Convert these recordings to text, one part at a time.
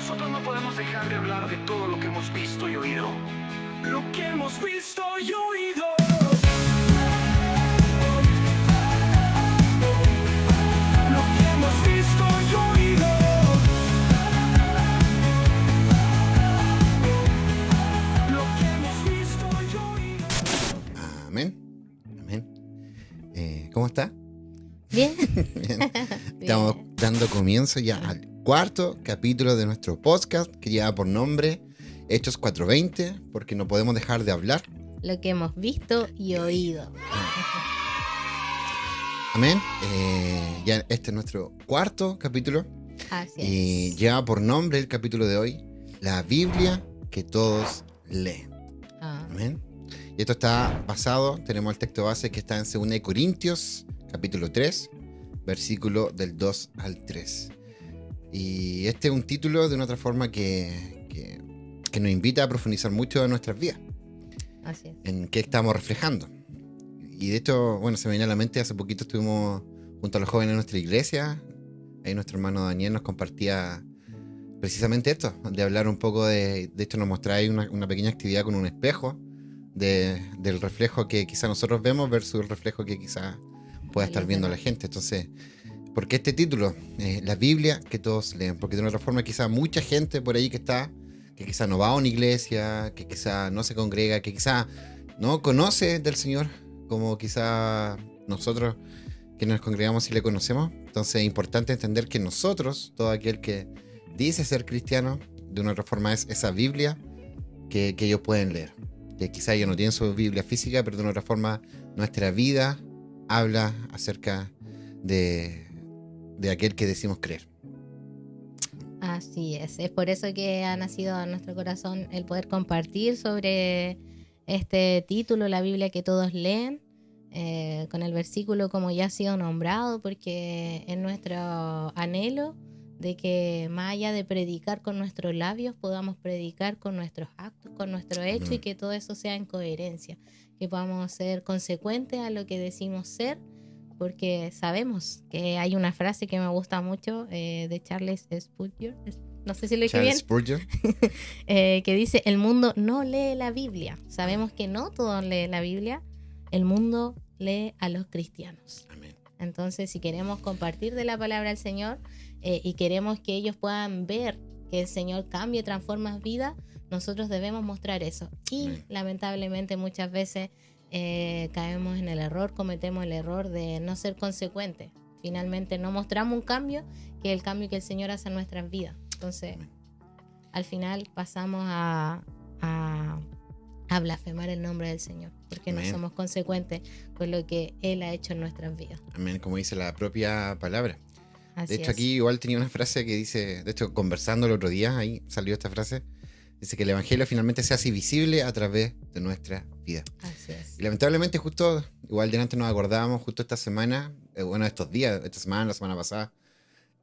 nosotros no podemos dejar de hablar de todo lo que hemos visto y oído. Lo que hemos visto y oído. Lo que hemos visto y oído. Lo que hemos visto y oído. Amén. Amén. ¿Cómo está? Bien. Bien. Estamos dando comienzo ya al cuarto capítulo de nuestro podcast que lleva por nombre Hechos 4:20, porque no podemos dejar de hablar. Lo que hemos visto y oído. Amén. Ya este es nuestro cuarto capítulo Así y es. lleva por nombre el capítulo de hoy, la Biblia que todos leen. Ah, Amén. Y esto está basado, tenemos el texto base que está en 2 Corintios, capítulo 3, versículo del 2 al 3. Y este es un título de una otra forma que nos invita a profundizar mucho en nuestras vidas, así es. en qué estamos reflejando. Y de hecho, bueno, se me viene a la mente, hace poquito estuvimos junto a los jóvenes de nuestra iglesia, ahí nuestro hermano Daniel nos compartía precisamente esto, de hablar un poco de hecho nos mostraba ahí una pequeña actividad con un espejo, del reflejo que quizá nosotros vemos versus el reflejo que quizá pueda estar viendo la gente. Entonces, ¿por qué este título? La Biblia que todos leen. Porque de una otra forma quizá mucha gente por ahí que quizá no va a una iglesia, que quizá no se congrega, que quizá no conoce del Señor, como quizá nosotros que nos congregamos y le conocemos. Entonces es importante entender que nosotros, todo aquel que dice ser cristiano, de una otra forma es esa Biblia que ellos pueden leer. Que quizá ellos no tienen su Biblia física, pero de una otra forma nuestra vida habla acerca de aquel que decimos creer. Así es. Es por eso que ha nacido en nuestro corazón el poder compartir sobre este título, la Biblia que todos leen, con el versículo como ya ha sido nombrado, porque es nuestro anhelo de que más allá de predicar con nuestros labios, podamos predicar con nuestros actos, con nuestro hecho, y que todo eso sea en coherencia, que podamos ser consecuentes a lo que decimos ser, porque sabemos que hay una frase que me gusta mucho de Charles Spurgeon, no sé si lo dije bien, Spurgeon. que dice: el mundo no lee la Biblia. Sabemos que no todos leen la Biblia, el mundo lee a los cristianos. Amén. Entonces, si queremos compartir de la palabra del Señor y queremos que ellos puedan ver que el Señor cambia y transforma vidas, nosotros debemos mostrar eso. Y lamentablemente muchas veces caemos en el error, cometemos el error de no ser consecuentes. Finalmente no mostramos un cambio, que es el cambio que el Señor hace en nuestras vidas. Entonces, al final pasamos a blasfemar el nombre del Señor, porque no somos consecuentes con lo que Él ha hecho en nuestras vidas. Amén, como dice la propia palabra. Así De hecho, es. aquí igual tenía una frase que dice, de hecho, conversando el otro día, ahí salió esta frase, dice que el evangelio finalmente se hace visible a través de nuestra vida. Así es. Y lamentablemente justo, igual delante nos acordábamos, justo esta semana, estos días, esta semana, la semana pasada,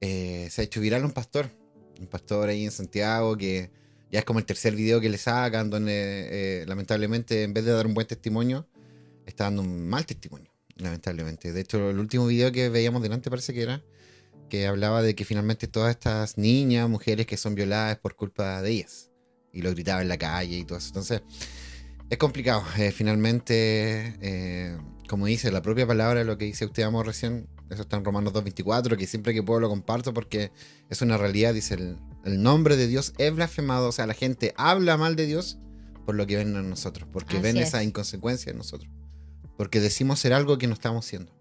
se ha hecho viral un pastor ahí en Santiago, que ya es como el tercer video que le sacan, donde lamentablemente en vez de dar un buen testimonio, está dando un mal testimonio, lamentablemente. De hecho, el último video que veíamos delante parece que hablaba de que finalmente todas estas niñas, mujeres que son violadas es por culpa de ellas, y lo gritaba en la calle y todo eso. Entonces es complicado. Finalmente, como dice la propia palabra, lo que dice usted, amor, recién, eso está en Romanos 2:24, que siempre que puedo lo comparto porque es una realidad. Dice, el nombre de Dios es blasfemado. O sea, la gente habla mal de Dios por lo que ven en nosotros, porque Así ven es. esa inconsecuencia en nosotros, porque decimos ser algo que no estamos siendo.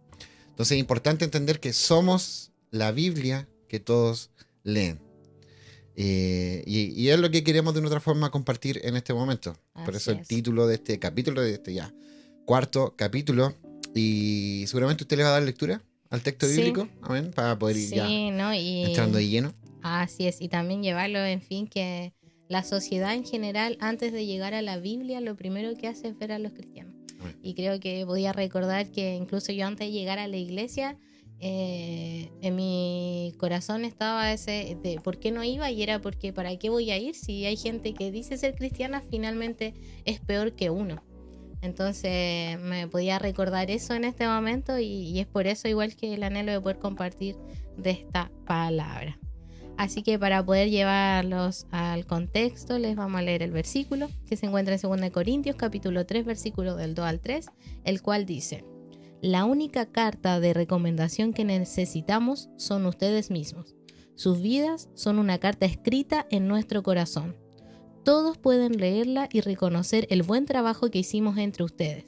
Entonces es importante entender que somos la Biblia que todos leen. Y es lo que queremos de una otra forma compartir en este momento. Por eso Así el es. título de este capítulo, de este ya cuarto capítulo. Y seguramente usted le va a dar lectura al texto Sí. bíblico, amén, para poder ir ya Sí, ¿no? Y entrando de lleno. así es. Y también llevarlo, en fin, que la sociedad en general, antes de llegar a la Biblia, lo primero que hace es ver a los cristianos. Amén. Y creo que podía recordar que incluso yo, antes de llegar a la iglesia, en mi corazón estaba ese de por qué no iba, y era porque ¿para qué voy a ir si hay gente que dice ser cristiana, finalmente es peor que uno? Entonces me podía recordar eso en este momento, y es por eso igual que el anhelo de poder compartir de esta palabra. Así que para poder llevarlos al contexto, les vamos a leer el versículo que se encuentra en 2 Corintios, capítulo 3, versículo del 2 al 3, el cual dice: la única carta de recomendación que necesitamos son ustedes mismos. Sus vidas son una carta escrita en nuestro corazón. Todos pueden leerla y reconocer el buen trabajo que hicimos entre ustedes.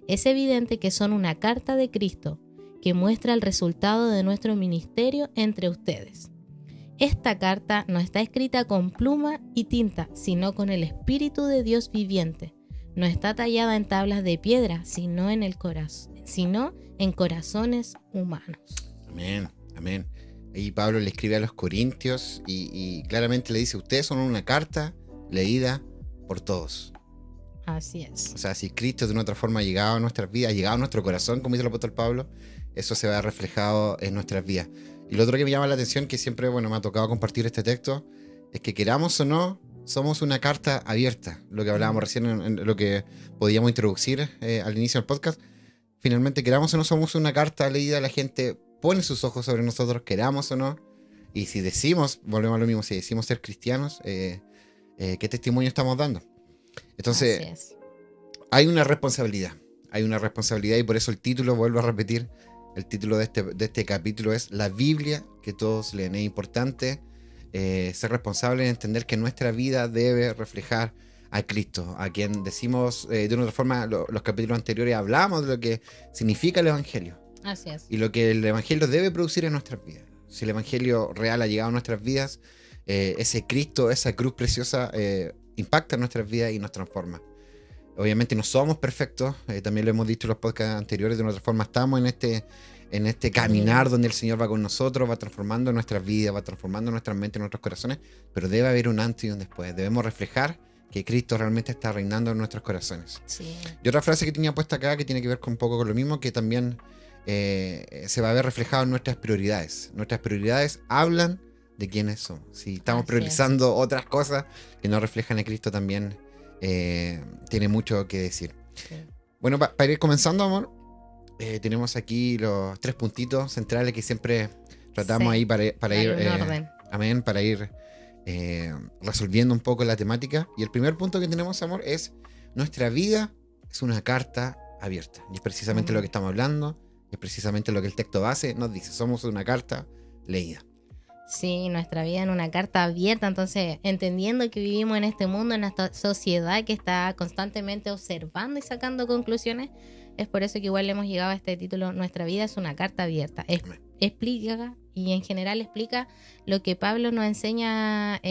Es evidente que son una carta de Cristo que muestra el resultado de nuestro ministerio entre ustedes. Esta carta no está escrita con pluma y tinta, sino con el Espíritu de Dios viviente. No está tallada en tablas de piedra, sino en corazones humanos. Amén, amén. Ahí Pablo le escribe a los Corintios y claramente le dice: ustedes son una carta leída por todos. Así es. O sea, si Cristo de una otra forma ha llegado a nuestras vidas, ha llegado a nuestro corazón, como dice el apóstol Pablo, eso se va reflejado en nuestras vidas. Y lo otro que me llama la atención, que siempre me ha tocado compartir este texto, es que queramos o no, somos una carta abierta. Lo que hablábamos recién, en lo que podíamos introducir al inicio del podcast. Finalmente, queramos o no, somos una carta leída. La gente pone sus ojos sobre nosotros, queramos o no. Y si decimos, volvemos a lo mismo, si decimos ser cristianos, ¿qué testimonio estamos dando? Entonces, hay una responsabilidad. Hay una responsabilidad, y por eso el título, vuelvo a repetir, el título de este capítulo es La Biblia que todos leen. Es importante ser responsable en entender que nuestra vida debe reflejar a Cristo, a quien decimos de una otra forma. Los capítulos anteriores hablamos de lo que significa el Evangelio. Así es. Y lo que el Evangelio debe producir en nuestras vidas. Si el Evangelio real ha llegado a nuestras vidas, ese Cristo, esa cruz preciosa, impacta en nuestras vidas y nos transforma. Obviamente no somos perfectos, también lo hemos dicho en los podcasts anteriores. De una otra forma estamos en este caminar donde el Señor va con nosotros, va transformando nuestras vidas, va transformando nuestras mentes, nuestros corazones, pero debe haber un antes y un después. Debemos reflejar que Cristo realmente está reinando en nuestros corazones. Sí. Y otra frase que tenía puesta acá, que tiene que ver un poco con lo mismo, que también se va a ver reflejado en nuestras prioridades. Nuestras prioridades hablan de quiénes somos. Si estamos priorizando otras cosas que no reflejan a Cristo, también tiene mucho que decir. Sí. Bueno, para ir comenzando, amor, tenemos aquí los 3 puntitos centrales que siempre tratamos ahí para ir orden. amén, para ir resolviendo un poco la temática. Y el primer punto que tenemos, amor, es: nuestra vida es una carta abierta. Y es precisamente lo que estamos hablando, es precisamente lo que el texto base nos dice: somos una carta leída. Sí, nuestra vida en una carta abierta. Entonces, entendiendo que vivimos en este mundo, en esta sociedad que está constantemente observando y sacando conclusiones, es por eso que igual le hemos llegado a este título: nuestra vida es una carta abierta. Explica, y en general explica lo que Pablo nos enseña a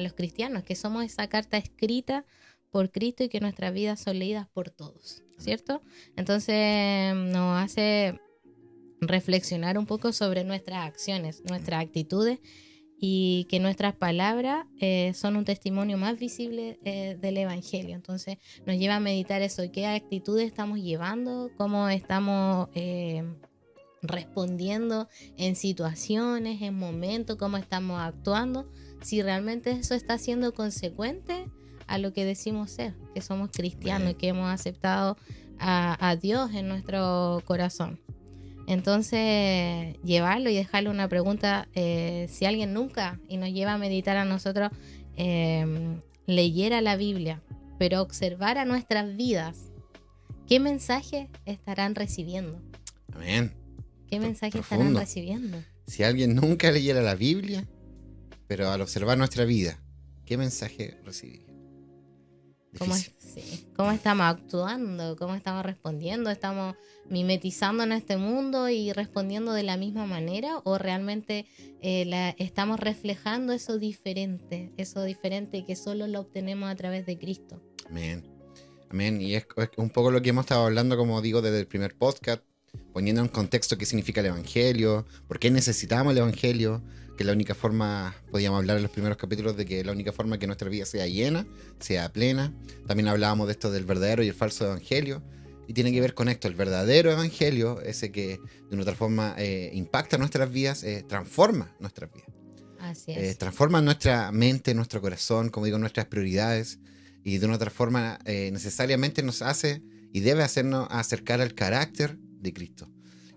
los cristianos, que somos esa carta escrita por Cristo y que nuestras vidas son leídas por todos, ¿cierto? Entonces nos hace reflexionar un poco sobre nuestras acciones, nuestras actitudes, y que nuestras palabras son un testimonio más visible del Evangelio. Entonces nos lleva a meditar eso: qué actitudes estamos llevando, cómo estamos respondiendo en situaciones, en momentos, cómo estamos actuando, si realmente eso está siendo consecuente a lo que decimos ser, que somos cristianos y que hemos aceptado a Dios en nuestro corazón. Entonces, llevarlo y dejarle una pregunta: si alguien nunca, y nos lleva a meditar a nosotros, leyera la Biblia, pero observara nuestras vidas, ¿qué mensaje estarán recibiendo? Amén. ¿Qué mensaje Profundo. estarán recibiendo? Si alguien nunca leyera la Biblia, pero al observar nuestra vida, ¿qué mensaje recibiría? ¿Cómo estamos actuando? ¿Cómo estamos respondiendo? ¿Estamos mimetizando en este mundo y respondiendo de la misma manera? ¿O realmente estamos reflejando eso diferente que solo lo obtenemos a través de Cristo? Amén. Amén. Y es un poco lo que hemos estado hablando, como digo, desde el primer podcast, poniendo en contexto qué significa el Evangelio, por qué necesitamos el Evangelio, que la única forma, podíamos hablar en los primeros capítulos de que la única forma que nuestra vida sea llena, sea plena. También hablábamos de esto del verdadero y el falso Evangelio, y tiene que ver con esto: el verdadero Evangelio, ese que de una otra forma impacta nuestras vidas, transforma nuestras vidas. Así es. Transforma nuestra mente, nuestro corazón, como digo, nuestras prioridades, y de una otra forma necesariamente nos hace y debe hacernos acercar al carácter de Cristo.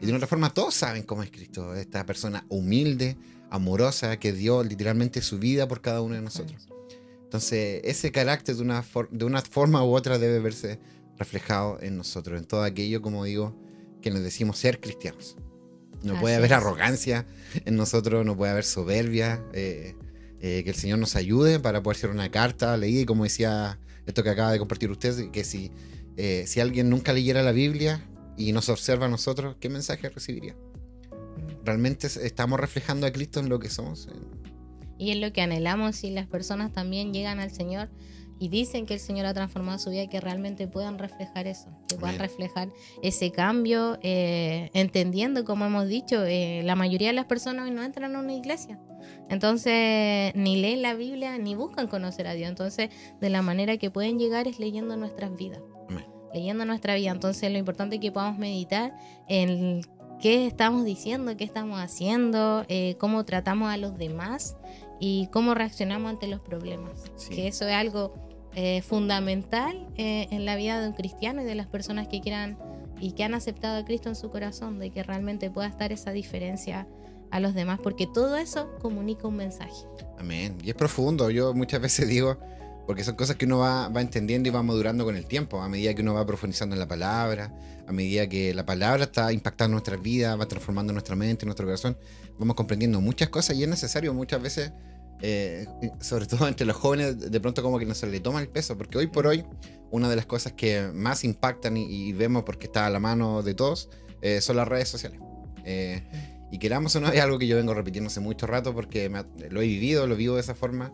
Y de una otra forma todos saben cómo es Cristo, esta persona humilde, amorosa, que dio literalmente su vida por cada uno de nosotros. Entonces, ese carácter de una forma u otra debe verse reflejado en nosotros, en todo aquello, como digo, que nos decimos ser cristianos. No puede haber arrogancia en nosotros, no puede haber soberbia, que el Señor nos ayude para poder hacer una carta leída, y como decía esto que acaba de compartir usted, que si alguien nunca leyera la Biblia y nos observa a nosotros, ¿qué mensaje recibiría? ¿Realmente estamos reflejando a Cristo en lo que somos? Y es lo que anhelamos, si las personas también llegan al Señor y dicen que el Señor ha transformado su vida, que realmente puedan reflejar eso, que puedan reflejar ese cambio, entendiendo, como hemos dicho, la mayoría de las personas hoy no entran a una iglesia. Entonces, ni leen la Biblia, ni buscan conocer a Dios. Entonces, de la manera que pueden llegar es leyendo nuestras vidas. Leyendo nuestra vida. Entonces, lo importante es que podamos meditar en qué estamos diciendo, qué estamos haciendo, cómo tratamos a los demás y cómo reaccionamos ante los problemas. Sí. Que eso es algo fundamental en la vida de un cristiano y de las personas que quieran y que han aceptado a Cristo en su corazón, de que realmente pueda estar esa diferencia a los demás, porque todo eso comunica un mensaje. Amén. Y es profundo. Yo muchas veces digo, porque son cosas que uno va entendiendo y va madurando con el tiempo, a medida que uno va profundizando en la palabra, a medida que la palabra está impactando nuestras vidas, va transformando nuestra mente, nuestro corazón, vamos comprendiendo muchas cosas, y es necesario muchas veces, sobre todo entre los jóvenes, de pronto como que no se le toma el peso, porque hoy por hoy una de las cosas que más impactan y vemos porque está a la mano de todos son las redes sociales. Y queramos o no, es algo que yo vengo repitiendo hace mucho rato porque lo he vivido, lo vivo de esa forma.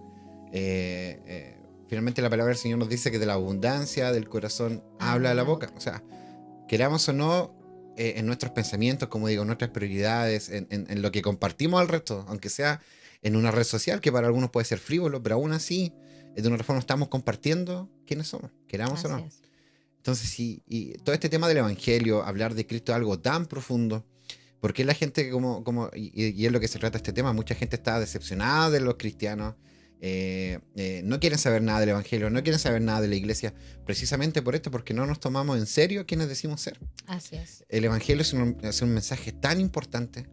Finalmente la palabra del Señor nos dice que de la abundancia del corazón habla la boca. O sea, queramos o no, en nuestros pensamientos, como digo, en nuestras prioridades, en lo que compartimos al resto, aunque sea en una red social, que para algunos puede ser frívolo, pero aún así, de una forma estamos compartiendo quiénes somos, queramos o no. Entonces, sí, y todo este tema del Evangelio, hablar de Cristo es algo tan profundo, porque la gente, y es lo que se trata este tema, mucha gente está decepcionada de los cristianos, no quieren saber nada del Evangelio, no quieren saber nada de la iglesia, precisamente por esto, porque no nos tomamos en serio quienes decimos ser. Así es. El Evangelio es un mensaje tan importante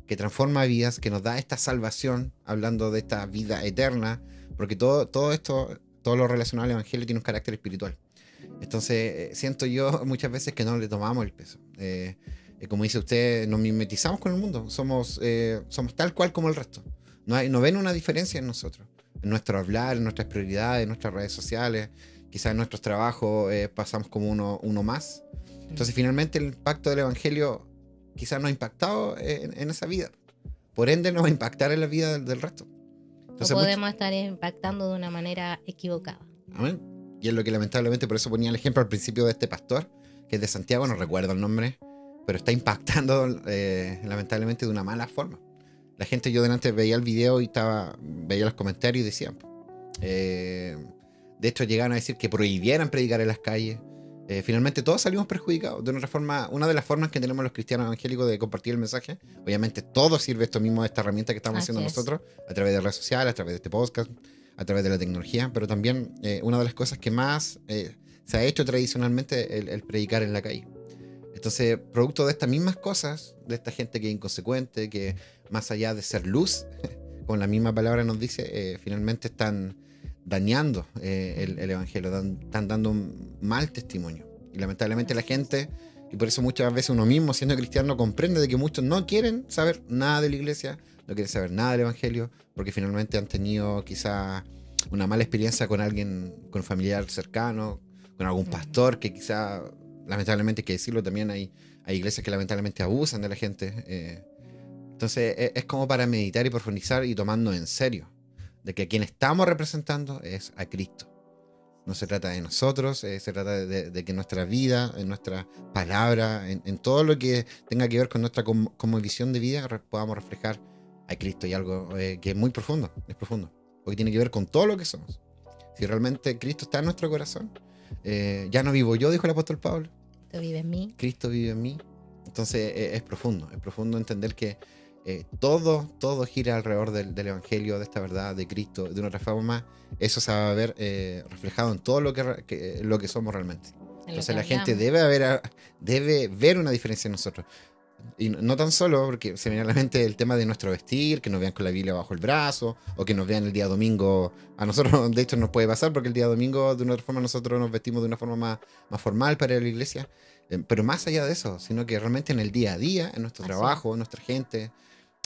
que transforma vidas, que nos da esta salvación, hablando de esta vida eterna, porque todo esto, todo lo relacionado al Evangelio tiene un carácter espiritual. Entonces, siento yo muchas veces que no le tomamos el peso. Como dice usted, nos mimetizamos con el mundo, somos tal cual como el resto. No ven una diferencia en nosotros, en nuestro hablar, en nuestras prioridades, en nuestras redes sociales, quizás en nuestros trabajos pasamos como uno más. Entonces, finalmente, el impacto del Evangelio quizás no ha impactado en esa vida. Por ende, no va a impactar en la vida del resto. Entonces, o podemos estar impactando de una manera equivocada. Amén. Y es lo que lamentablemente, por eso ponía el ejemplo al principio de este pastor, que es de Santiago, no recuerdo el nombre, pero está impactando lamentablemente de una mala forma. La gente, yo delante veía el video y veía los comentarios y decían, de hecho llegaban a decir que prohibieran predicar en las calles. Finalmente todos salimos perjudicados. De otra forma, una de las formas que tenemos los cristianos evangélicos de compartir el mensaje, obviamente todo sirve esto mismo, esta herramienta que estamos haciendo nosotros, a través de redes sociales, a través de este podcast, a través de la tecnología, pero también una de las cosas que más se ha hecho tradicionalmente el predicar en la calle. Entonces, producto de estas mismas cosas, de esta gente que es inconsecuente, que más allá de ser luz, como la misma palabra nos dice, finalmente están dañando el Evangelio, están dando un mal testimonio. Y lamentablemente la gente, y por eso muchas veces uno mismo, siendo cristiano, comprende de que muchos no quieren saber nada de la iglesia, no quieren saber nada del Evangelio, porque finalmente han tenido quizá una mala experiencia con alguien, con un familiar cercano, con algún pastor que quizá, lamentablemente hay que decirlo, también hay iglesias que lamentablemente abusan de la gente. Entonces es como para meditar y profundizar y tomando en serio de que a quien estamos representando es a Cristo. No se trata de nosotros, se trata de que nuestra vida, en nuestra palabra, en todo lo que tenga que ver con nuestra como visión de vida, podamos reflejar a Cristo, y algo que es muy profundo, porque tiene que ver con todo lo que somos. Si realmente Cristo está en nuestro corazón, ya no vivo yo, dijo el apóstol Pablo. Cristo vive en mí. Cristo vive en mí. Entonces es profundo entender que todo gira alrededor del Evangelio, de esta verdad de Cristo. De una otra forma, eso se va a ver reflejado en todo lo que somos realmente. Entonces la gente debe ver una diferencia en nosotros. Y no tan solo, porque se me viene a la mente el tema de nuestro vestir, que nos vean con la Biblia bajo el brazo, o que nos vean el día domingo. A nosotros, de hecho, nos puede pasar, porque el día domingo, de una otra forma, nosotros nos vestimos de una forma más formal para ir a la iglesia. Pero más allá de eso, sino que realmente en el día a día, en nuestro Así trabajo, en nuestra gente,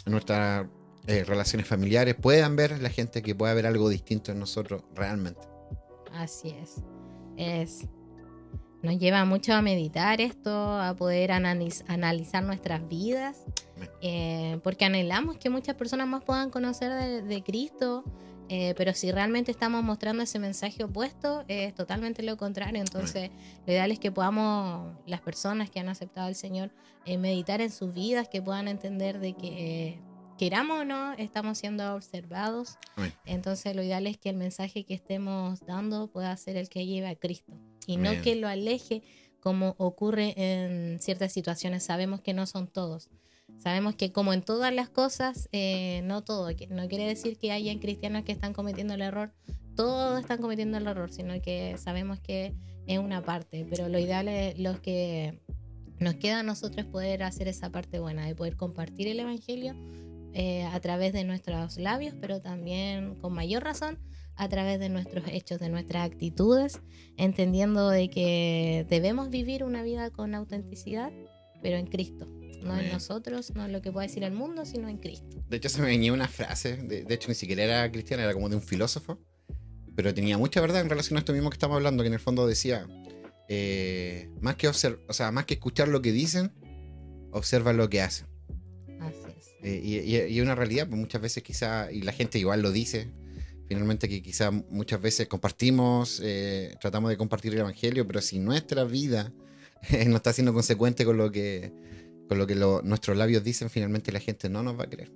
en nuestras relaciones familiares, puedan ver la gente que pueda ver algo distinto en nosotros realmente. Así es. Nos lleva mucho a meditar esto, a poder analizar nuestras vidas, porque anhelamos que muchas personas más puedan conocer de Cristo, pero si realmente estamos mostrando ese mensaje opuesto, es totalmente lo contrario. Entonces, lo ideal es que podamos, las personas que han aceptado al Señor, meditar en sus vidas, que puedan entender de que queramos o no, estamos siendo observados. Amén. Entonces, lo ideal es que el mensaje que estemos dando pueda ser el que lleve a Cristo y Amén. no que lo aleje, como ocurre en ciertas situaciones. Sabemos que no son todos. Sabemos que como en todas las cosas, no todo. No quiere decir que hayan cristianos que están cometiendo el error. Todos están cometiendo el error, sino que sabemos que es una parte. Pero lo ideal es lo que nos queda a nosotros, poder hacer esa parte buena, de poder compartir el Evangelio a través de nuestros labios, pero también con mayor razón a través de nuestros hechos, de nuestras actitudes, entendiendo de que debemos vivir una vida con autenticidad, pero en Cristo, no Amén. en nosotros, no en lo que pueda decir el mundo, sino en Cristo. De hecho, se me venía una frase, de hecho ni siquiera era cristiana, era como de un filósofo, pero tenía mucha verdad en relación a esto mismo que estamos hablando, que en el fondo decía, más que escuchar lo que dicen, observa lo que hacen. Así es. Y es una realidad, pues muchas veces quizá, y la gente igual lo dice, finalmente que quizá muchas veces compartimos, tratamos de compartir el Evangelio, pero si nuestra vida no está siendo consecuente con lo que nuestros labios dicen, finalmente la gente no nos va a creer.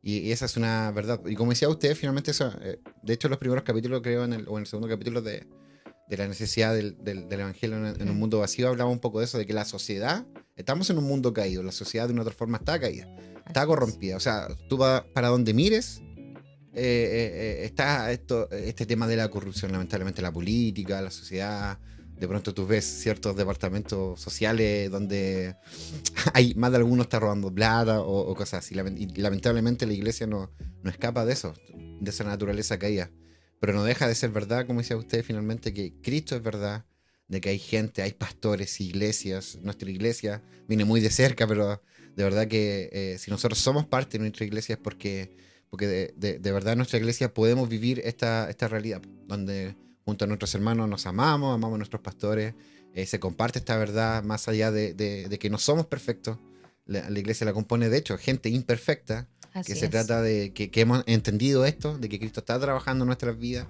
Y esa es una verdad. Y como decía usted, finalmente eso, de hecho los primeros capítulos, creo, en el segundo capítulo de la necesidad del Evangelio en un mundo vacío, hablaba un poco de eso, de que la sociedad, estamos en un mundo caído, la sociedad de una otra forma está caída, está Así corrompida. O sea, tú para donde mires, está este tema de la corrupción, lamentablemente, la política, la sociedad. De pronto tú ves ciertos departamentos sociales donde hay más de alguno está robando plata o cosas así. Y lamentablemente la iglesia no escapa de eso, de esa naturaleza caída. Pero no deja de ser verdad, como decía usted, finalmente, que Cristo es verdad, de que hay gente, hay pastores, iglesias. Nuestra iglesia viene muy de cerca, pero de verdad que si nosotros somos parte de nuestra iglesia es porque de verdad en nuestra iglesia podemos vivir esta realidad, donde junto a nuestros hermanos nos amamos a nuestros pastores, se comparte esta verdad más allá de que no somos perfectos. La iglesia la compone, de hecho, gente imperfecta, Así que se es. trata de que hemos entendido esto, de que Cristo está trabajando en nuestras vidas,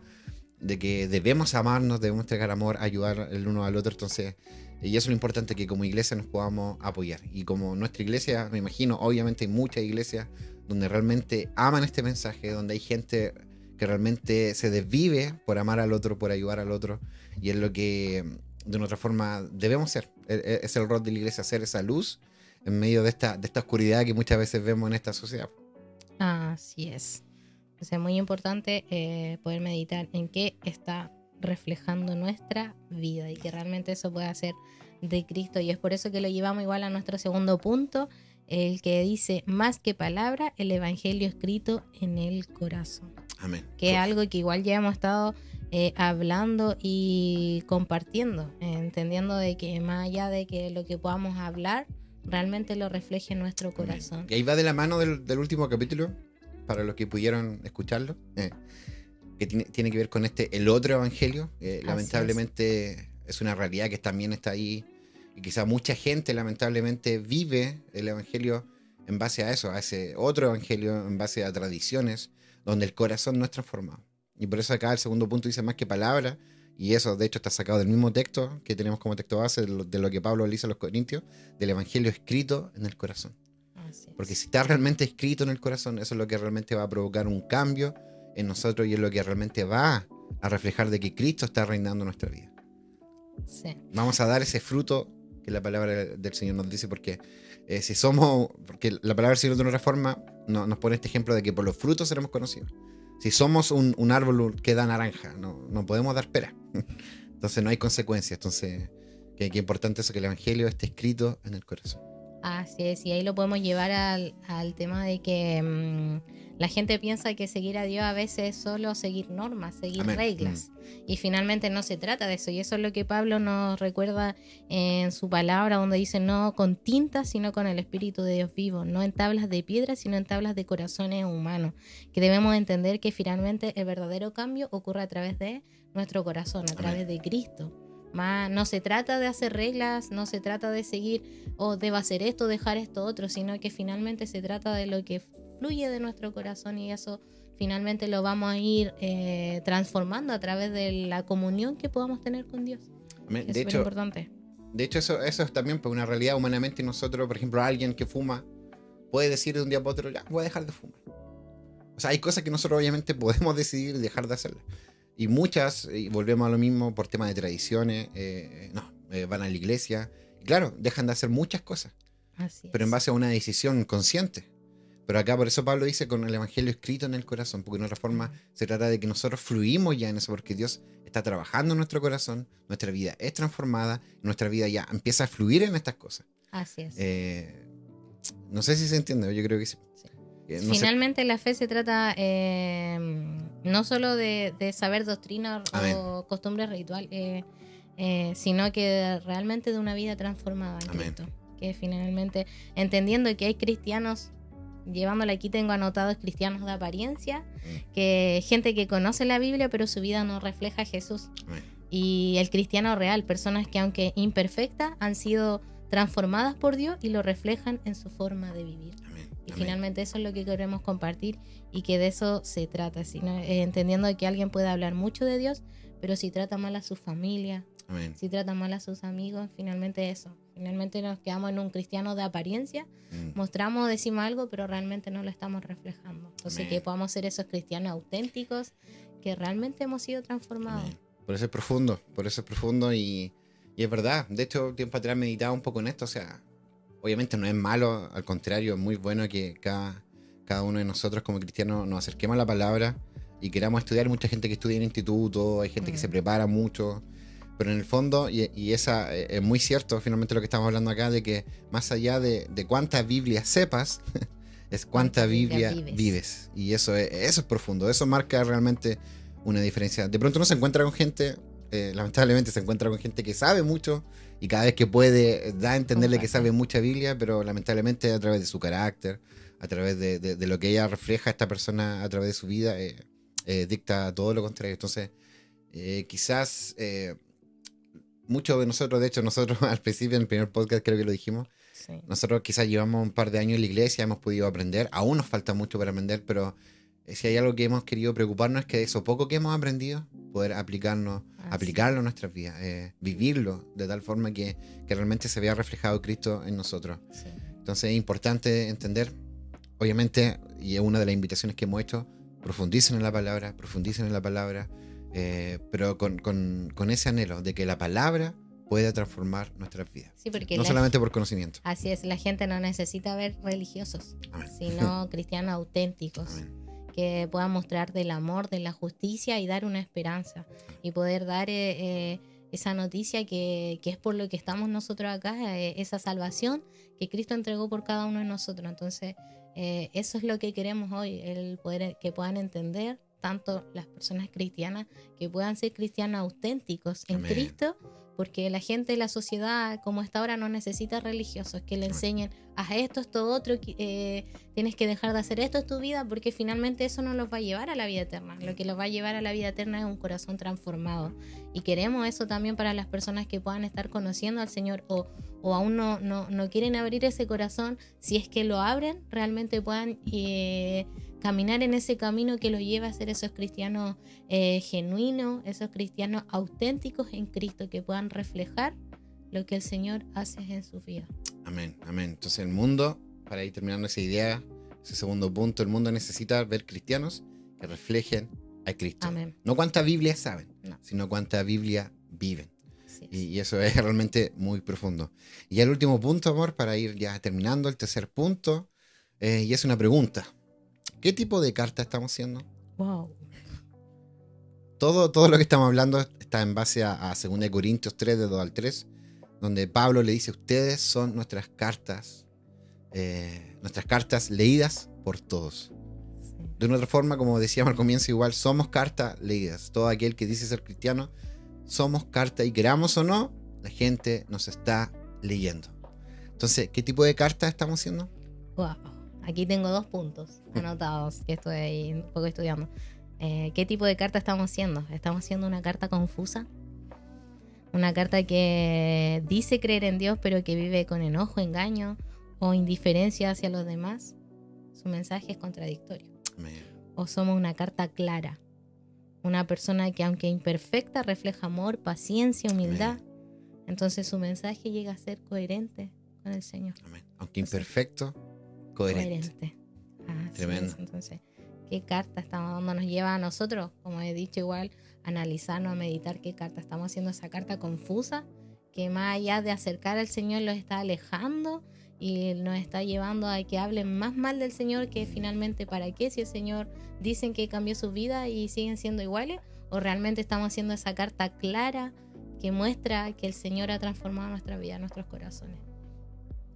de que debemos amarnos, debemos entregar amor, ayudar el uno al otro. Entonces, y eso es lo importante, que como iglesia nos podamos apoyar. Y como nuestra iglesia, me imagino, obviamente hay muchas iglesias donde realmente aman este mensaje, donde hay gente que realmente se desvive por amar al otro, por ayudar al otro, y es lo que de una otra forma debemos ser. Es el rol de la iglesia, ser esa luz en medio de esta oscuridad que muchas veces vemos en esta sociedad. Así es. O sea, es muy importante poder meditar en qué está reflejando nuestra vida y que realmente eso pueda ser de Cristo. Y es por eso que lo llevamos igual a nuestro segundo punto, el que dice: más que palabra, el evangelio escrito en el corazón. Amén. Que es algo que igual ya hemos estado hablando y compartiendo, entendiendo de que más allá de que lo que podamos hablar realmente lo refleje en nuestro corazón. Y ahí va de la mano del último capítulo, para los que pudieron escucharlo, que tiene que ver con el otro evangelio. Lamentablemente es una realidad que también está ahí, y quizá mucha gente lamentablemente vive el evangelio en base a eso, a ese otro evangelio, en base a tradiciones, donde el corazón no es transformado. Y por eso acá el segundo punto dice: más que palabra, y eso de hecho está sacado del mismo texto que tenemos como texto base, de lo que Pablo le dice a los Corintios, del evangelio escrito en el corazón. Porque si está realmente escrito en el corazón, eso es lo que realmente va a provocar un cambio en nosotros, y es lo que realmente va a reflejar de que Cristo está reinando en nuestra vida. Sí. Vamos a dar ese fruto que la palabra del Señor nos dice, porque porque la palabra del Señor de una forma nos pone este ejemplo de que por los frutos seremos conocidos. Si somos un árbol que da naranja, no podemos dar pera. Entonces no hay consecuencias. Entonces, qué importante eso, que el evangelio esté escrito en el corazón. Así es, y ahí lo podemos llevar al tema de que la gente piensa que seguir a Dios a veces es solo seguir normas, seguir Amén. reglas. Y finalmente no se trata de eso. Y eso es lo que Pablo nos recuerda en su palabra, donde dice no con tinta, sino con el Espíritu de Dios vivo. No en tablas de piedra, sino en tablas de corazones humanos. Que debemos entender que finalmente el verdadero cambio ocurre a través de nuestro corazón, a través de Cristo. No se trata de hacer reglas, no se trata de seguir debo hacer esto, dejar esto otro, sino que finalmente se trata de lo que fluye de nuestro corazón, y eso finalmente lo vamos a ir transformando a través de la comunión que podamos tener con Dios. Amén. Es De súper hecho, importante. eso es también pues, una realidad humanamente. Nosotros, por ejemplo, alguien que fuma puede decir de un día para otro, ya, voy a dejar de fumar. O sea, hay cosas que nosotros obviamente podemos decidir dejar de hacerlas. Y muchas, y volvemos a lo mismo por temas de tradiciones, van a la iglesia. Y claro, dejan de hacer muchas cosas, Así pero en es. base a una decisión consciente. Pero acá por eso Pablo dice con el evangelio escrito en el corazón, porque de otra forma se trata de que nosotros fluimos ya en eso, porque Dios está trabajando en nuestro corazón, nuestra vida es transformada, nuestra vida ya empieza a fluir en estas cosas. Así es. No sé si se entiende, yo creo que sí. Sí. No sé. Finalmente la fe se trata no solo de saber doctrina o costumbres rituales, sino que realmente de una vida transformada en Amén. Cristo. Que finalmente, entendiendo que hay cristianos, llevándole aquí tengo anotados cristianos de apariencia, que gente que conoce la Biblia pero su vida no refleja a Jesús. Amén. Y el cristiano real, personas que aunque imperfectas han sido transformadas por Dios y lo reflejan en su forma de vivir. Amén. Y Amén. finalmente eso es lo que queremos compartir, y que de eso se trata, sino, entendiendo que alguien puede hablar mucho de Dios, pero si trata mal a su familia, Amén. si trata mal a sus amigos, finalmente eso. Finalmente nos quedamos en un cristiano de apariencia, mostramos, decimos algo, pero realmente no lo estamos reflejando. Entonces Amén. que podamos ser esos cristianos auténticos que realmente hemos sido transformados. Amén. Por eso es profundo y es verdad. De hecho, tiempo atrás meditaba un poco en esto, o sea, obviamente no es malo, al contrario, es muy bueno que cada uno de nosotros como cristianos nos acerquemos a la palabra y queramos estudiar. Hay mucha gente que estudia en instituto, hay gente que se prepara mucho, pero en el fondo, y esa es muy cierto, finalmente lo que estamos hablando acá, de que más allá de cuánta Biblia sepas, es cuánta Biblia vives. Y eso es profundo, eso marca realmente una diferencia. De pronto uno se encuentra con gente, lamentablemente se encuentra con gente que sabe mucho y cada vez que puede da a entenderle que sabe mucha Biblia, pero lamentablemente a través de su carácter, a través de lo que ella refleja a esta persona a través de su vida, dicta todo lo contrario. Entonces, quizás muchos de nosotros, de hecho nosotros al principio en el primer podcast creo que lo dijimos, sí. Nosotros quizás llevamos un par de años en la iglesia, hemos podido aprender, aún nos falta mucho para aprender, pero si hay algo que hemos querido preocuparnos es que de eso poco que hemos aprendido, poder aplicarlo en nuestras vidas, vivirlo de tal forma que realmente se vea reflejado Cristo en nosotros. Sí. Entonces es importante entender, obviamente, y es una de las invitaciones que hemos hecho, profundicen en la palabra, pero con ese anhelo de que la palabra pueda transformar nuestras vidas. Sí, porque no solamente por conocimiento. Así es, la gente no necesita ver religiosos, sino cristianos auténticos. Amén. Que puedan mostrar del amor, de la justicia y dar una esperanza. Y poder dar esa noticia que es por lo que estamos nosotros acá, esa salvación que Cristo entregó por cada uno de nosotros. Entonces, eso es lo que queremos hoy, el poder que puedan entender tanto las personas cristianas, que puedan ser cristianos auténticos en Amén. Cristo, porque la gente de la sociedad como está ahora no necesita religiosos que le enseñen, haz esto otro, tienes que dejar de hacer esto en tu vida, porque finalmente eso no los va a llevar a la vida eterna. Lo que los va a llevar a la vida eterna es un corazón transformado, y queremos eso también para las personas que puedan estar conociendo al Señor o aún no quieren abrir ese corazón. Si es que lo abren, realmente puedan caminar en ese camino que los lleva a ser esos cristianos genuinos, esos cristianos auténticos en Cristo, que puedan reflejar lo que el Señor hace en sus vidas. Amén, amén. Entonces el mundo, para ir terminando esa idea, ese segundo punto, el mundo necesita ver cristianos que reflejen a Cristo. Amén. No cuánta Biblia saben, no, sino cuánta Biblia viven. Sí. Y eso es realmente muy profundo. Y el último punto, amor, para ir ya terminando, el tercer punto, y es una pregunta. ¿Qué tipo de carta estamos haciendo? Wow. Todo lo que estamos hablando está en base a 2 Corintios 3, de 2 al 3, donde Pablo le dice, ustedes son nuestras cartas nuestras cartas leídas por todos. Sí. De una otra forma, como decíamos al comienzo, igual somos cartas leídas. Todo aquel que dice ser cristiano, somos carta, y queramos o no, la gente nos está leyendo. Entonces, ¿qué tipo de carta estamos haciendo? Wow. Aquí tengo 2 puntos anotados que estoy ahí un poco estudiando. ¿Qué tipo de carta estamos haciendo? ¿Estamos haciendo una carta confusa? Una carta que dice creer en Dios, pero que vive con enojo, engaño o indiferencia hacia los demás. Su mensaje es contradictorio. Amén. O somos una carta clara. Una persona que, aunque imperfecta, refleja amor, paciencia, humildad. Entonces su mensaje llega a ser coherente con el Señor. Amén. Aunque imperfecto, coherente. Así Tremendo. es. Entonces, ¿qué carta estamos dando? Nos lleva a nosotros, como he dicho igual, a analizarnos, a meditar qué carta estamos haciendo, esa carta confusa, que más allá de acercar al Señor los está alejando y nos está llevando a que hablen más mal del Señor, que finalmente ¿para qué? Si el Señor dicen que cambió su vida y siguen siendo iguales, o realmente estamos haciendo esa carta clara que muestra que el Señor ha transformado nuestra vida, nuestros corazones.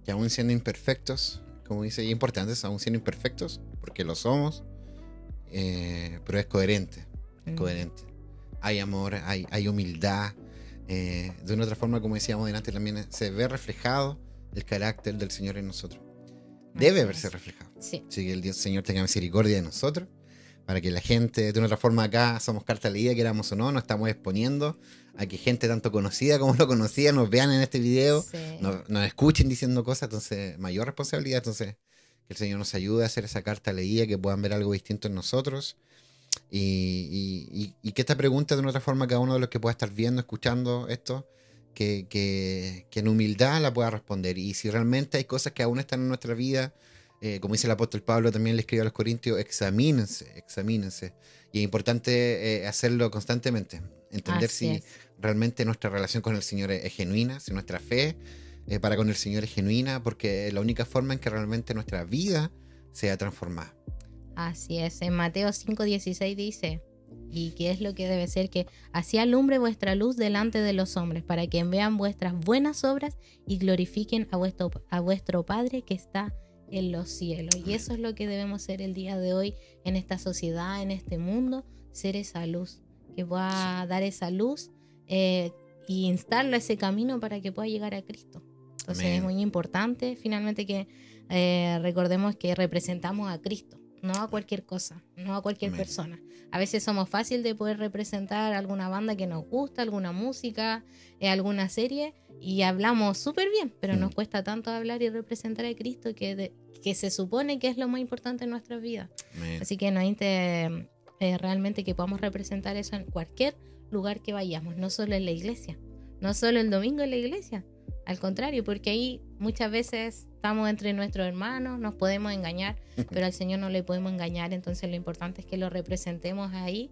Que aún siendo imperfectos, como dice, y importantes, aún siendo imperfectos, porque lo somos, pero es coherente. Es coherente. Hay amor, hay humildad. De una otra forma, como decíamos delante, también se ve reflejado el carácter del Señor en nosotros. Debe Así verse es. reflejado. Sí. Así que el Señor tenga misericordia de nosotros, para que la gente, de una otra forma, acá somos carta leída, queramos o no, nos estamos exponiendo a que gente tanto conocida como no conocida nos vean en este video, Sí. nos escuchen diciendo cosas. Entonces, mayor responsabilidad. Entonces, que el Señor nos ayude a hacer esa carta leída, que puedan ver algo distinto en nosotros. Y que esta pregunta, de una otra forma, cada uno de los que pueda estar viendo, escuchando esto, que en humildad la pueda responder. Y si realmente hay cosas que aún están en nuestra vida, como dice el apóstol Pablo, también le escribe a los Corintios, examínense. Y es importante hacerlo constantemente. Entender Así si es. realmente nuestra relación con el Señor es genuina, si nuestra fe para con el Señor es genuina, porque es la única forma en que realmente nuestra vida sea transformada. Así es. En Mateo 5:16 dice, ¿y qué es lo que debe ser? Que así alumbre vuestra luz delante de los hombres, para que vean vuestras buenas obras y glorifiquen a vuestro Padre que está en los cielos. Y eso es lo que debemos ser el día de hoy en esta sociedad, en este mundo, ser esa luz, que pueda dar esa luz y instarlo a ese camino para que pueda llegar a Cristo. Entonces Amén. es muy importante finalmente que recordemos que representamos a Cristo, no a cualquier cosa, no a cualquier Amén. persona. A veces somos fácil de poder representar alguna banda que nos gusta, alguna música, alguna serie, y hablamos súper bien, pero nos cuesta tanto hablar y representar a Cristo que se supone que es lo más importante en nuestra vida. Amén. Así que nos realmente que podamos representar eso en cualquier lugar que vayamos, no solo en la iglesia, no solo el domingo en la iglesia, al contrario, porque ahí muchas veces estamos entre nuestros hermanos, nos podemos engañar, pero al Señor no le podemos engañar. Entonces lo importante es que lo representemos ahí,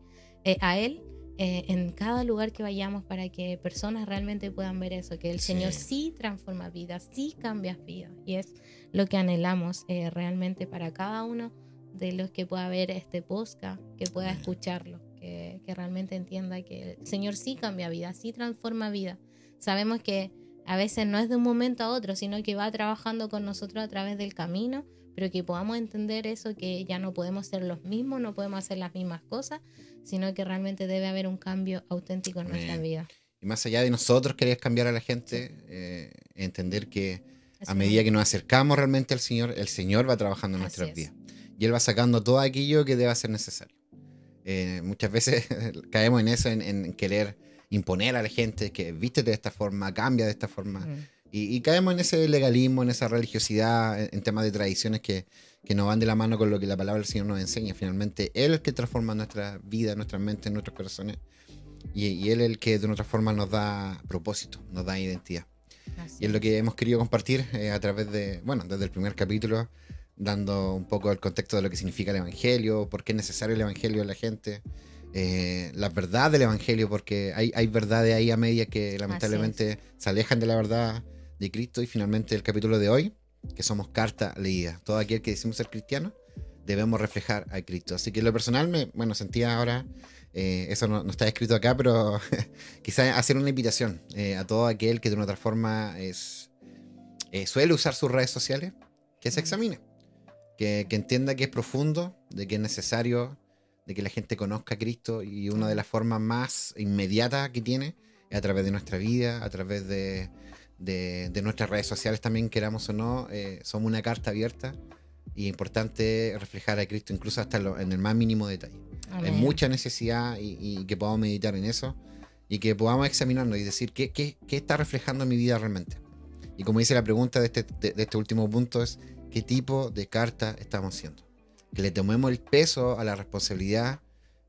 a Él, en cada lugar que vayamos, para que personas realmente puedan ver eso, que el Señor sí transforma vidas, sí cambia vidas, y es lo que anhelamos realmente para cada uno de los que pueda ver este podcast, que pueda escucharlo, que realmente entienda que el Señor sí cambia vidas, sí transforma vidas. Sabemos que a veces no es de un momento a otro, sino que va trabajando con nosotros a través del camino, pero que podamos entender eso, que ya no podemos ser los mismos, no podemos hacer las mismas cosas, sino que realmente debe haber un cambio auténtico en nuestra vida. Y más allá de nosotros querer cambiar a la gente, entender que a medida que nos acercamos realmente al Señor, el Señor va trabajando en nuestras vidas. Y Él va sacando todo aquello que deba ser necesario. Muchas veces caemos en eso, en querer imponer a la gente que vístete de esta forma, cambia de esta forma. Y caemos en ese legalismo, en esa religiosidad, en temas de tradiciones que no van de la mano con lo que la palabra del Señor nos enseña. Finalmente, Él es el que transforma nuestra vida, nuestra mente, nuestros corazones. Y Él es el que de otra forma nos da propósito, nos da identidad. Y es lo que hemos querido compartir a través de, bueno, desde el primer capítulo, dando un poco el contexto de lo que significa el Evangelio, por qué es necesario el Evangelio a la gente, la verdad del Evangelio, porque hay verdades ahí a media que lamentablemente se alejan de la verdad de Cristo. Y finalmente el capítulo de hoy, que somos carta leída. Todo aquel que decimos ser cristiano debemos reflejar a Cristo. Así que en lo personal sentía ahora, eso no está escrito acá, pero quizás hacer una invitación a todo aquel que de una otra forma suele usar sus redes sociales, que se examine, que entienda que es profundo, de que es necesario, de que la gente conozca a Cristo, y una de las formas más inmediatas que tiene es a través de nuestra vida, a través de nuestras redes sociales también, queramos o no. Somos una carta abierta y es importante reflejar a Cristo incluso hasta en el más mínimo detalle. Amén. Hay mucha necesidad y que podamos meditar en eso y que podamos examinarnos y decir qué está reflejando en mi vida realmente. Y como dice la pregunta de este último punto es ¿qué tipo de carta estamos haciendo? Que le tomemos el peso a la responsabilidad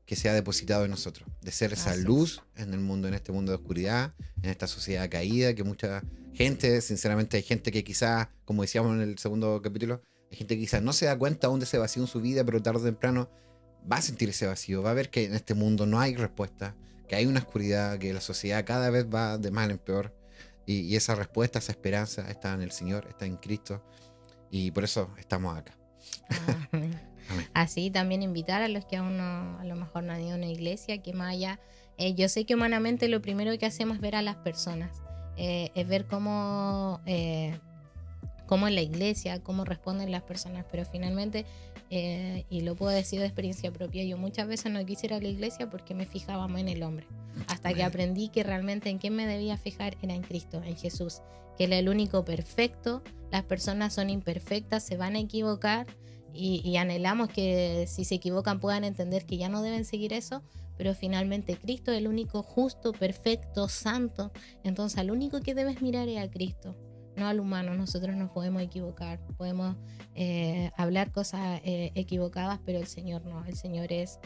que se ha depositado en nosotros, de ser esa luz en el mundo, en este mundo de oscuridad, en esta sociedad caída, que mucha gente, sinceramente hay gente que quizás, como decíamos en el segundo capítulo, hay gente que quizás no se da cuenta aún de ese vacío en su vida, pero tarde o temprano va a sentir ese vacío, va a ver que en este mundo no hay respuesta, que hay una oscuridad, que la sociedad cada vez va de mal en peor, y esa respuesta, esa esperanza está en el Señor, está en Cristo, y por eso estamos acá. Amén. Amén. Así también invitar a los que aún no, a lo mejor no han ido a una iglesia, que más allá, yo sé que humanamente lo primero que hacemos es ver a las personas, es ver cómo en la iglesia, cómo responden las personas, pero finalmente, y lo puedo decir de experiencia propia, yo muchas veces no quise ir a la iglesia porque me fijaba más en el hombre, hasta que aprendí que realmente en quién me debía fijar era en Cristo, en Jesús, que Él es el único perfecto. Las personas son imperfectas, se van a equivocar, y anhelamos que si se equivocan puedan entender que ya no deben seguir eso, pero finalmente Cristo es el único justo, perfecto, santo. Entonces al único que debes mirar es a Cristo, no al humano. Nosotros nos podemos equivocar, podemos hablar cosas equivocadas, pero el Señor no. El Señor es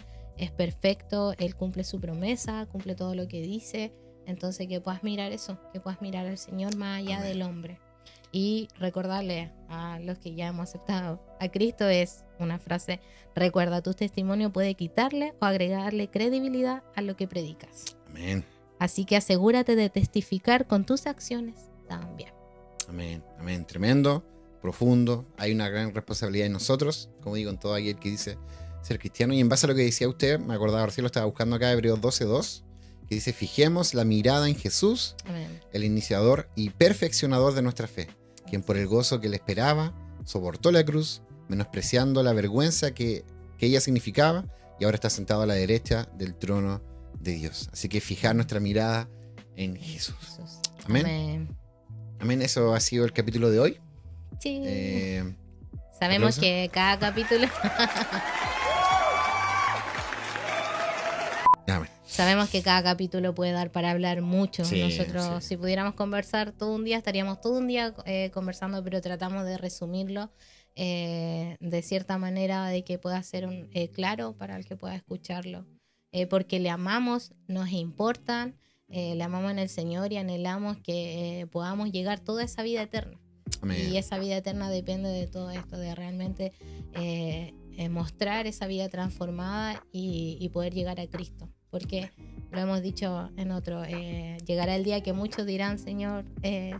perfecto, Él cumple su promesa, cumple todo lo que dice. Entonces que puedas mirar eso, que puedas mirar al Señor más allá del hombre. Y recordarle a los que ya hemos aceptado a Cristo es una frase: recuerda, tu testimonio puede quitarle o agregarle credibilidad a lo que predicas. Amén. Así que asegúrate de testificar con tus acciones también. Amén, amén. Tremendo, profundo. Hay una gran responsabilidad en nosotros, como digo, en todo aquel que dice ser cristiano. Y en base a lo que decía usted, me acordaba, recién lo estaba buscando acá, Hebreos 12:2, que dice: fijemos la mirada en Jesús, Amén. el iniciador y perfeccionador de nuestra fe, quien por el gozo que le esperaba soportó la cruz, menospreciando la vergüenza que ella significaba, y ahora está sentado a la derecha del trono de Dios. Así que fijar nuestra mirada en Jesús. Amén. Amén. Amén. Eso ha sido el capítulo de hoy. Sí. ¿aplauso? Sabemos que cada capítulo Amén. Sabemos que cada capítulo puede dar para hablar mucho. Sí, Nosotros, sí. si pudiéramos conversar todo un día, estaríamos todo un día conversando, pero tratamos de resumirlo de cierta manera, de que pueda ser claro para el que pueda escucharlo. Porque le amamos, nos importan, le amamos en el Señor y anhelamos que podamos llegar toda esa vida eterna. Amén. Y esa vida eterna depende de todo esto, de realmente mostrar esa vida transformada y poder llegar a Cristo. Porque lo hemos dicho en otro, llegará el día que muchos dirán: Señor,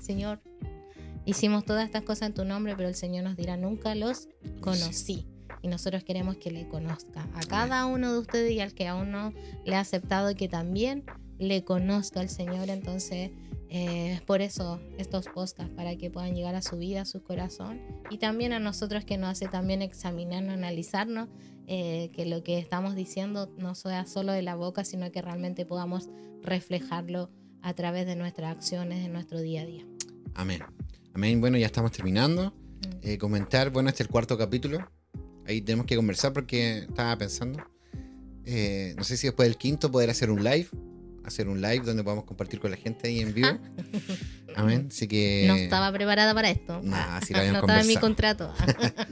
Señor, hicimos todas estas cosas en tu nombre, pero el Señor nos dirá: nunca los conocí. Y nosotros queremos que le conozca a cada uno de ustedes, y al que aún no le ha aceptado, que también le conozca al Señor. Entonces por eso estos podcasts, para que puedan llegar a su vida, a su corazón, y también a nosotros, que nos hace también examinarnos, analizarnos, que lo que estamos diciendo no sea solo de la boca, sino que realmente podamos reflejarlo a través de nuestras acciones, de nuestro día a día. Amén. Amén. Bueno, ya estamos terminando. Comentar, bueno, este es el cuarto capítulo. Ahí tenemos que conversar, porque estaba pensando, no sé si después del quinto poder hacer un live donde podamos compartir con la gente ahí en vivo. Amén. Así que No estaba preparada para esto. Nah, sí lo habíamos no estaba en mi conversado. contrato.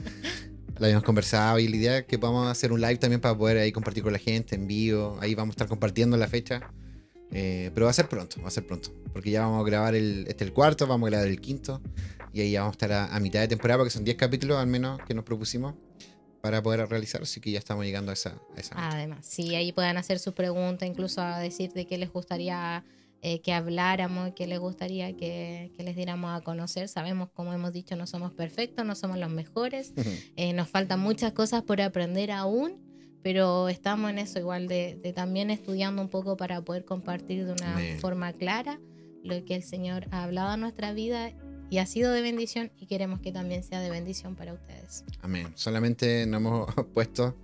Lo habíamos conversado, y la idea es que podamos hacer un live también para poder ahí compartir con la gente en vivo. Ahí vamos a estar compartiendo la fecha. Pero va a ser pronto, porque ya vamos a grabar el cuarto, vamos a grabar el quinto, y ahí ya vamos a estar a mitad de temporada, porque son 10 capítulos al menos que nos propusimos para poder realizar, así que ya estamos llegando a esa meta. Además, sí, ahí puedan hacer sus preguntas, incluso a decir de qué les gustaría que habláramos, qué les gustaría que les diéramos a conocer. Sabemos, como hemos dicho, no somos perfectos, no somos los mejores, nos faltan muchas cosas por aprender aún, pero estamos en eso, igual de también estudiando un poco para poder compartir de una Amén. forma clara lo que el Señor ha hablado a nuestra vida, y ha sido de bendición y queremos que también sea de bendición para ustedes. Amén. Solamente nos hemos puesto,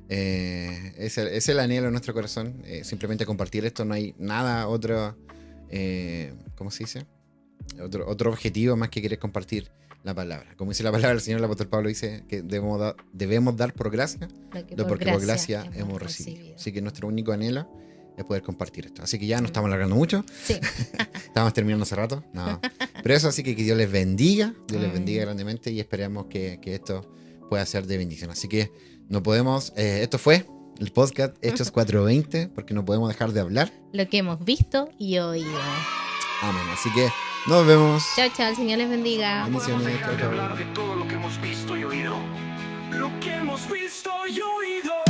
es el anhelo de nuestro corazón, simplemente compartir esto, no hay nada otro, ¿cómo se dice? Otro objetivo más que querer compartir la palabra. Como dice la palabra del Señor, el apóstol Pablo dice que debemos dar por gracia lo porque por gracia hemos recibido. Así que nuestro único anhelo es poder compartir esto. Así que ya no estamos alargando mucho. Sí. Estamos terminando hace rato. No. Pero eso, así que Dios les bendiga. Dios les bendiga grandemente y esperamos que esto pueda ser de bendición. Así que no podemos... esto fue el podcast Hechos 4:20 porque no podemos dejar de hablar. Lo que hemos visto y oído. Amén. Así que nos vemos. Chao, chao. El Señor les bendiga. No podemos Bendiciones. dejar de Chao, chao. hablar de todo lo que hemos visto y oído. Lo que hemos visto y oído.